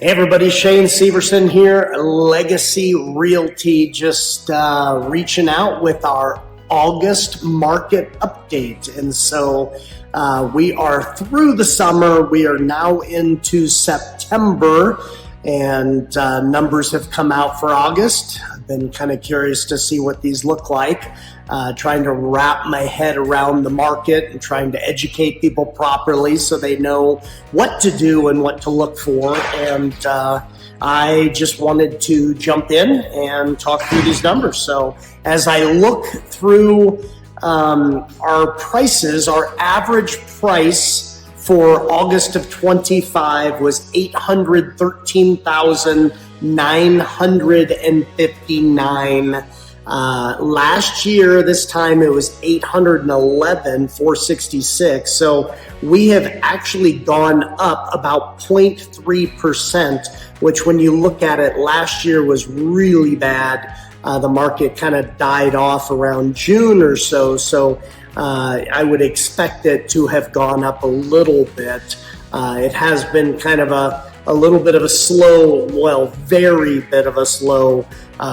Hey everybody, Shane Severson here, Legacy Realty, just reaching out with our August market update. And so we are through the summer. We are now into September, and numbers have come out for August. I've been kind of curious to see what these look like, trying to wrap my head around the market and trying to educate people properly so they know what to do and what to look for. And I just wanted to jump in and talk through these numbers. So as I look through our prices, our average price for August of 25 was $813,959. Last year, this time it was $811,466. So we have actually gone up about 0.3%, which when you look at it, last year was really bad. The market kind of died off around June or so. So I would expect it to have gone up a little bit. It has been kind of a little bit of a slow, well, very bit of a slow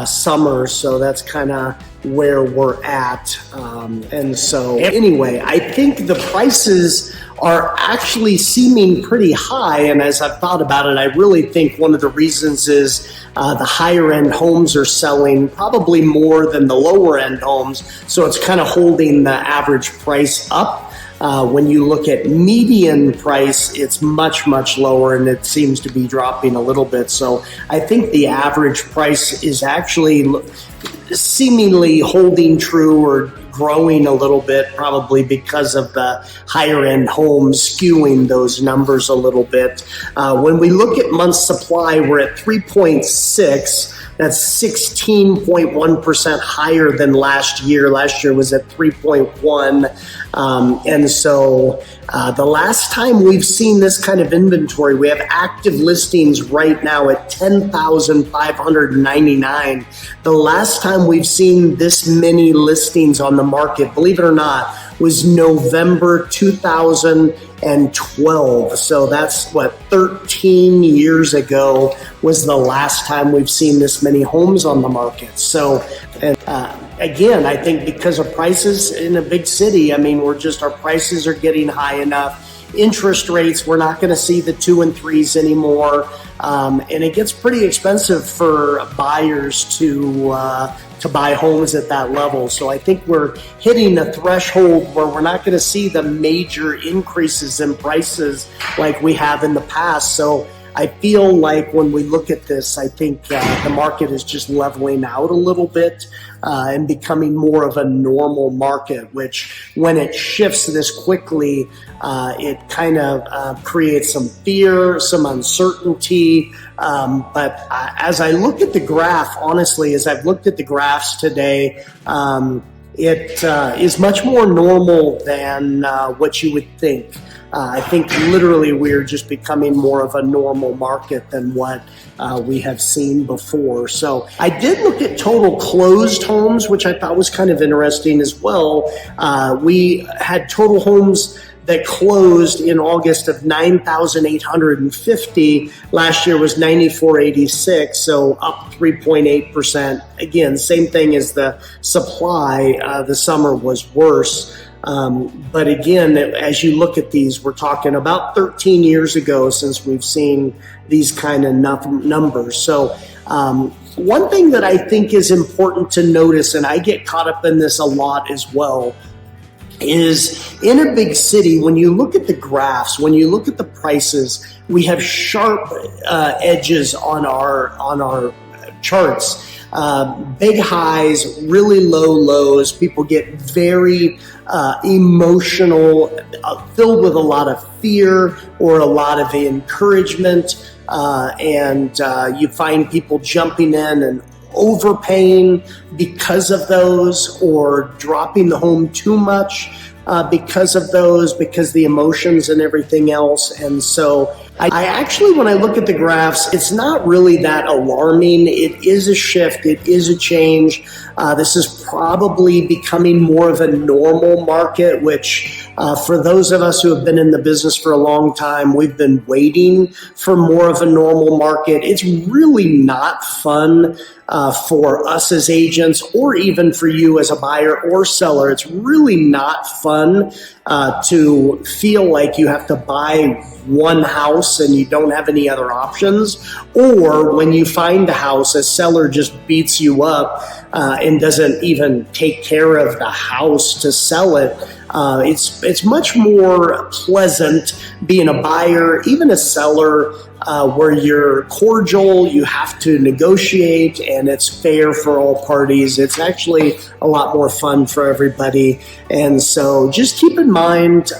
summer. So that's kind of where we're at. And so anyway, I think the prices are actually seeming pretty high. And as I've thought about it, I really think one of the reasons is the higher end homes are selling probably more than the lower end homes. So it's kind of holding the average price up. When you look at median price, it's much, much lower, and it seems to be dropping a little bit. So I think the average price is actually seemingly holding true or growing a little bit, probably because of the higher end homes skewing those numbers a little bit. When we look at month supply, we're at 3.6. That's 16.1% higher than last year. Last year was at 3.1. And so the last time we've seen this kind of inventory, we have active listings right now at 10,599. The last time we've seen this many listings on the market, believe it or not, was November 2012. So that's what, 13 years ago was the last time we've seen this many homes on the market. So, and again, I think because of prices in a big city, I mean, our prices are getting high enough. Interest rates, we're not going to see the 2 and 3s anymore. And it gets pretty expensive for buyers to buy homes at that level. So I think we're hitting a threshold where we're not going to see the major increases in prices like we have in the past. So I feel like when we look at this, I think the market is just leveling out a little bit and becoming more of a normal market, which when it shifts this quickly, it kind of creates some fear, some uncertainty. But as I look at the graph, honestly, as I've looked at the graphs today, it is much more normal than what you would think. I think literally we're just becoming more of a normal market than what we have seen before. So I did look at total closed homes, which I thought was kind of interesting as well. We had total homes that closed in August of 9,850. Last year was 9,486, so up 3.8%. Again, same thing as the supply. The summer was worse. But again, as you look at these, we're talking about 13 years ago since we've seen these kind of numbers. So one thing that I think is important to notice, and I get caught up in this a lot as well, is in a big city, when you look at the graphs, when you look at the prices, we have sharp edges on our charts. Big highs, really low lows. People get very emotional, filled with a lot of fear or a lot of encouragement. And you find people jumping in and overpaying because of those, or dropping the home too much because of those, because the emotions and everything else. And so I actually, when I look at the graphs, it's not really that alarming. It is a shift. It is a change. This is probably becoming more of a normal market, which for those of us who have been in the business for a long time, we've been waiting for more of a normal market. It's really not fun for us as agents, or even for you as a buyer or seller. It's really not fun to feel like you have to buy one house and you don't have any other options, or when you find a house, a seller just beats you up and doesn't even take care of the house to sell it. It's much more pleasant being a buyer, even a seller, where you're cordial, you have to negotiate, and it's fair for all parties. It's actually a lot more fun for everybody. And so just keep in mind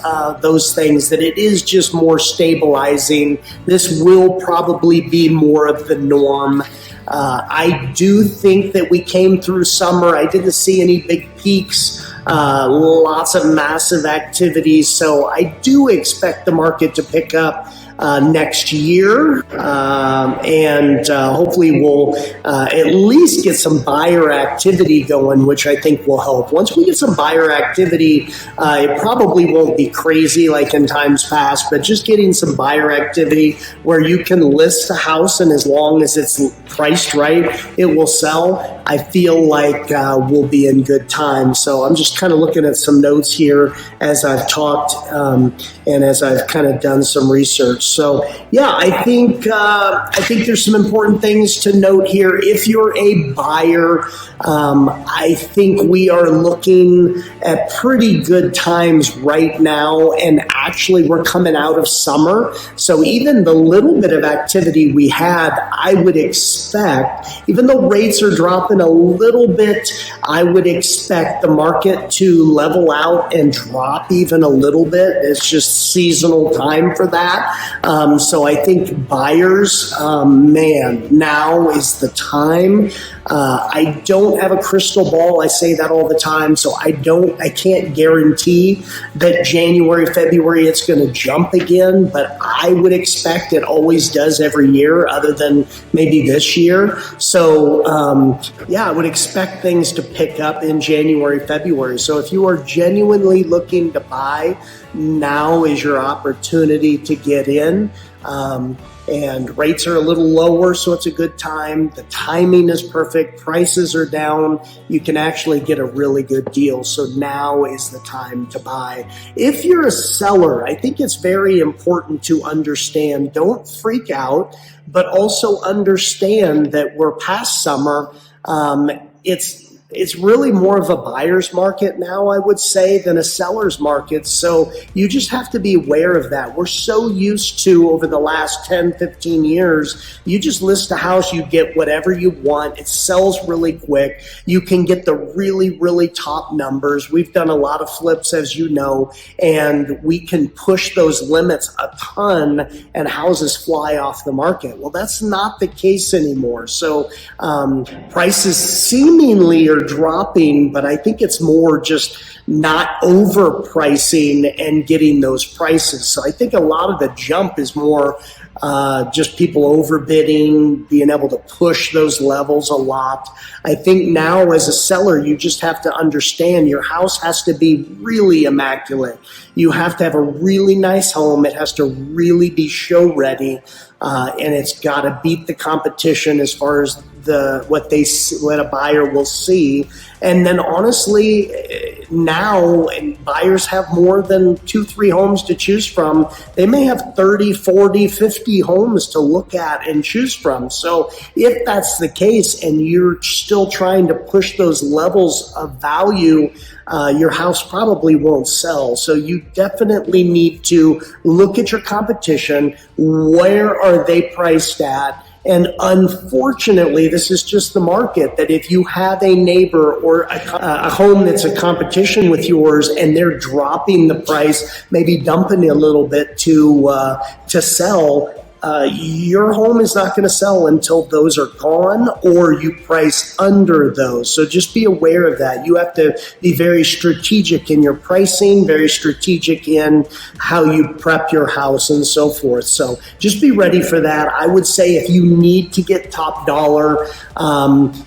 those things, that it is just more stabilizing. This will probably be more of the norm. I do think that we came through summer. I didn't see any big peaks. Lots of massive activities. So I do expect the market to pick up next year, and hopefully we'll at least get some buyer activity going, which I think will help. Once we get some buyer activity, it probably won't be crazy like in times past, but just getting some buyer activity where you can list a house, and as long as it's priced right, it will sell. I feel like we'll be in good time. So I'm just kind of looking at some notes here as I've talked and as I've kind of done some research. So yeah, I think there's some important things to note here. If you're a buyer, I think we are looking at pretty good times right now, and actually we're coming out of summer. So even the little bit of activity we had, I would expect, even though rates are dropping a little bit, I would expect the market to level out and drop even a little bit. It's just seasonal time for that. So I think buyers, man, now is the time. I don't have a crystal ball. I say that all the time. So I can't guarantee that January, February, it's going to jump again, but I would expect it always does every year, other than maybe this year. So, yeah, I would expect things to pick up in January, February. So if you are genuinely looking to buy, now is your opportunity to get in. And rates are a little lower, so it's a good time. The timing is perfect. Prices are down. You can actually get a really good deal. So now is the time to buy. If you're a seller, I think it's very important to understand, don't freak out, but also understand that we're past summer. It's really more of a buyer's market now, I would say, than a seller's market. So you just have to be aware of that. We're so used to, over the last 10, 15 years, you just list a house, you get whatever you want. It sells really quick. You can get the really, really top numbers. We've done a lot of flips, as you know, and we can push those limits a ton and houses fly off the market. Well, that's not the case anymore. So prices seemingly are dropping, but I think it's more just not overpricing and getting those prices. So I think a lot of the jump is more just people overbidding, being able to push those levels a lot. I think now as a seller, you just have to understand your house has to be really immaculate. You have to have a really nice home. It has to really be show ready, and it's got to beat the competition as far as what a buyer will see. And then honestly, now buyers have more than 2-3 homes to choose from. They may have 30, 40, 50 homes to look at and choose from. So if that's the case and you're still trying to push those levels of value, your house probably won't sell. So you definitely need to look at your competition. Where are they priced at? And unfortunately, this is just the market, that if you have a neighbor or a home that's a competition with yours and they're dropping the price, maybe dumping it a little bit to sell, your home is not going to sell until those are gone or you price under those. So just be aware of that. You have to be very strategic in your pricing, very strategic in how you prep your house and so forth. So just be ready for that. I would say if you need to get top dollar,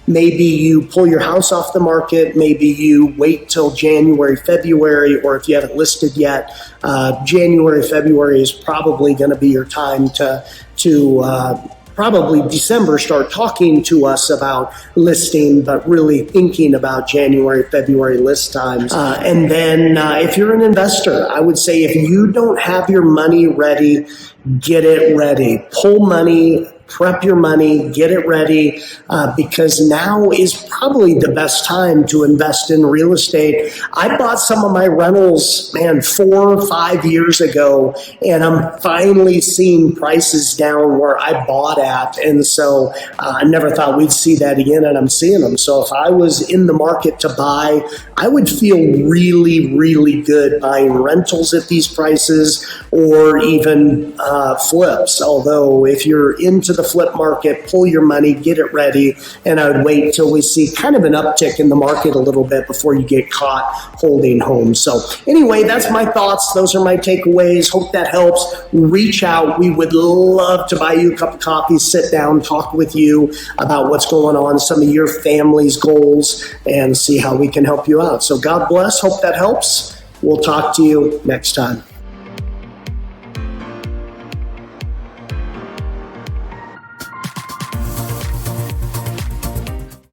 maybe you pull your house off the market, maybe you wait till January, February, or if you haven't listed yet, January, February is probably going to be your time to probably December start talking to us about listing, but really thinking about January, February list times. And then if you're an investor, I would say if you don't have your money ready, get it ready. Pull money, prep your money, get it ready, because now is probably the best time to invest in real estate. I bought some of my rentals, 4 or 5 years ago, and I'm finally seeing prices down where I bought at. And so I never thought we'd see that again, and I'm seeing them. So if I was in the market to buy, I would feel really, really good buying rentals at these prices or even flips. Although if you're into the flip market, pull your money, get it ready, and I would wait till we see kind of an uptick in the market a little bit before you get caught holding homes. So anyway, that's my thoughts. Those are my takeaways. Hope that helps. Reach out. We would love to buy you a cup of coffee, sit down, talk with you about what's going on, some of your family's goals, and see how we can help you out. So God bless. Hope that helps. We'll talk to you next time.